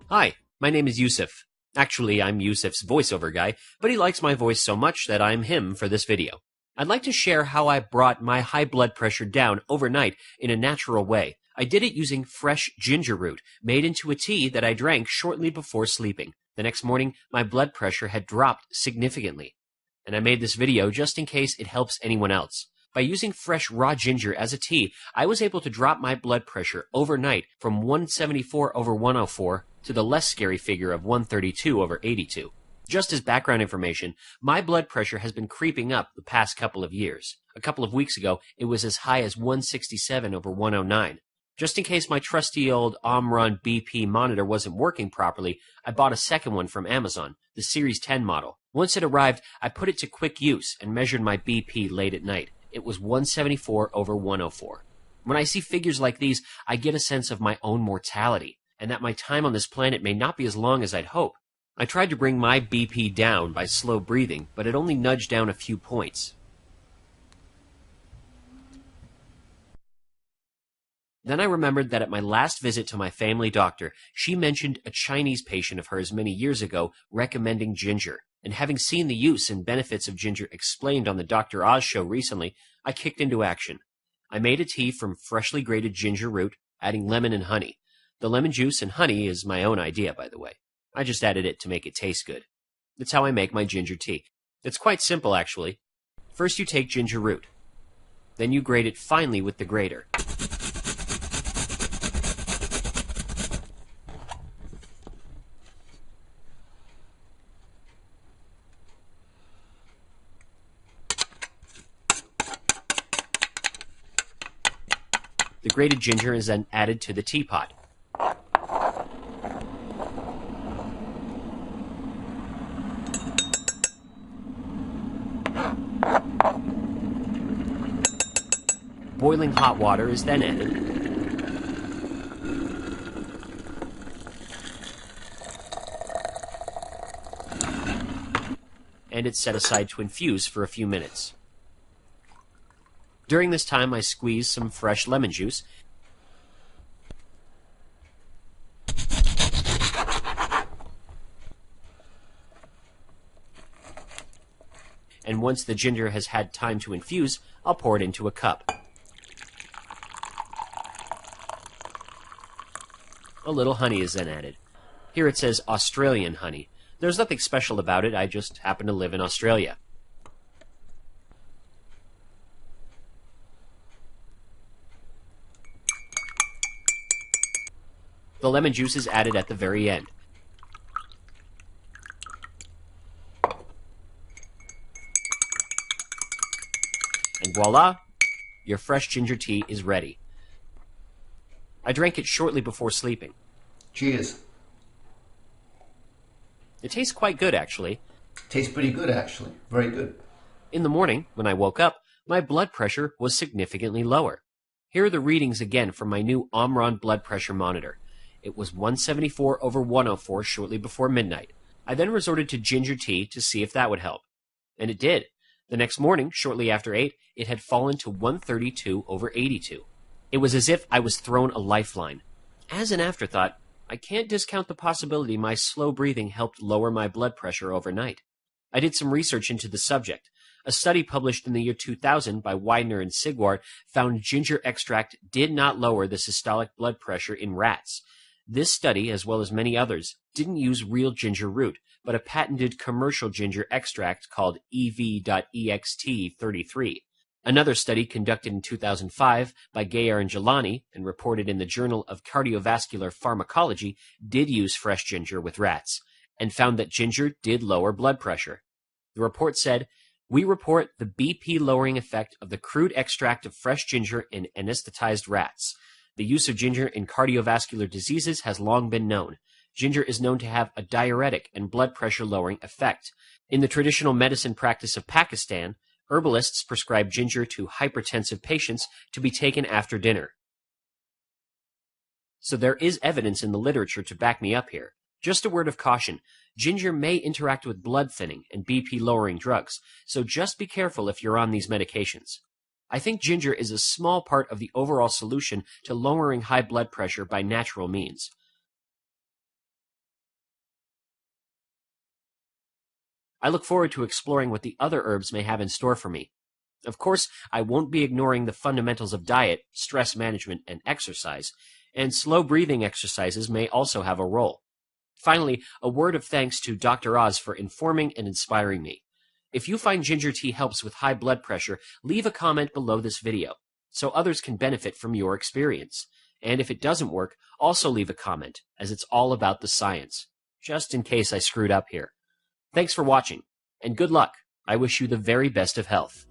Hi, my name is Yusuf. Actually, I'm Yusuf's voiceover guy, but he likes my voice so much that I'm him for this video. I'd like to share how I brought my high blood pressure down overnight in a natural way. I did it using fresh ginger root, made into a tea that I drank shortly before sleeping. The next morning, my blood pressure had dropped significantly. And I made this video just in case it helps anyone else. By using fresh raw ginger as a tea, I was able to drop my blood pressure overnight from 174/104 to the less scary figure of 132/82. Just as background information, my blood pressure has been creeping up the past couple of years. A couple of weeks ago, it was as high as 167/109. Just in case my trusty old Omron BP monitor wasn't working properly, I bought a second one from Amazon, the Series 10 model. Once it arrived, I put it to quick use and measured my BP late at night. It was 174/104. When I see figures like these, I get a sense of my own mortality, and that my time on this planet may not be as long as I'd hope. I tried to bring my BP down by slow breathing, but it only nudged down a few points. Then I remembered that at my last visit to my family doctor, she mentioned a Chinese patient of hers many years ago recommending ginger. And having seen the use and benefits of ginger explained on the Dr. Oz show recently, I kicked into action. I made a tea from freshly grated ginger root, adding lemon and honey. The lemon juice and honey is my own idea, by the way. I just added it to make it taste good. That's how I make my ginger tea. It's quite simple, actually. First you take ginger root. Then you grate it finely with the grater. The grated ginger is then added to the teapot. Boiling hot water is then added. And it's set aside to infuse for a few minutes. During this time, I squeeze some fresh lemon juice and once the ginger has had time to infuse, I'll pour it into a cup. A little honey is then added. Here it says Australian honey. There's nothing special about it, I just happen to live in Australia. The lemon juice is added at the very end. And voila, your fresh ginger tea is ready. I drank it shortly before sleeping. Cheers. It tastes quite good, actually. Tastes pretty good, actually. Very good. In the morning, when I woke up, my blood pressure was significantly lower. Here are the readings again from my new Omron blood pressure monitor. It was 174/104 shortly before midnight. I then resorted to ginger tea to see if that would help. And it did. The next morning, shortly after 8, it had fallen to 132/82. It was as if I was thrown a lifeline. As an afterthought, I can't discount the possibility my slow breathing helped lower my blood pressure overnight. I did some research into the subject. A study published in the year 2000 by Widener and Sigwart found ginger extract did not lower the systolic blood pressure in rats. This study, as well as many others, didn't use real ginger root, but a patented commercial ginger extract called EV.EXT33. Another study conducted in 2005 by Gayer and Jelani and reported in the Journal of Cardiovascular Pharmacology did use fresh ginger with rats and found that ginger did lower blood pressure. The report said, "We report the BP lowering effect of the crude extract of fresh ginger in anesthetized rats. The use of ginger in cardiovascular diseases has long been known. Ginger is known to have a diuretic and blood pressure lowering effect. In the traditional medicine practice of Pakistan, herbalists prescribe ginger to hypertensive patients to be taken after dinner." So there is evidence in the literature to back me up here. Just a word of caution, ginger may interact with blood thinning and BP lowering drugs, so just be careful if you're on these medications. I think ginger is a small part of the overall solution to lowering high blood pressure by natural means. I look forward to exploring what the other herbs may have in store for me. Of course, I won't be ignoring the fundamentals of diet, stress management, and exercise, and slow breathing exercises may also have a role. Finally, a word of thanks to Dr. Oz for informing and inspiring me. If you find ginger tea helps with high blood pressure, leave a comment below this video so others can benefit from your experience. And if it doesn't work, also leave a comment, as it's all about the science, just in case I screwed up here. Thanks for watching, and good luck. I wish you the very best of health.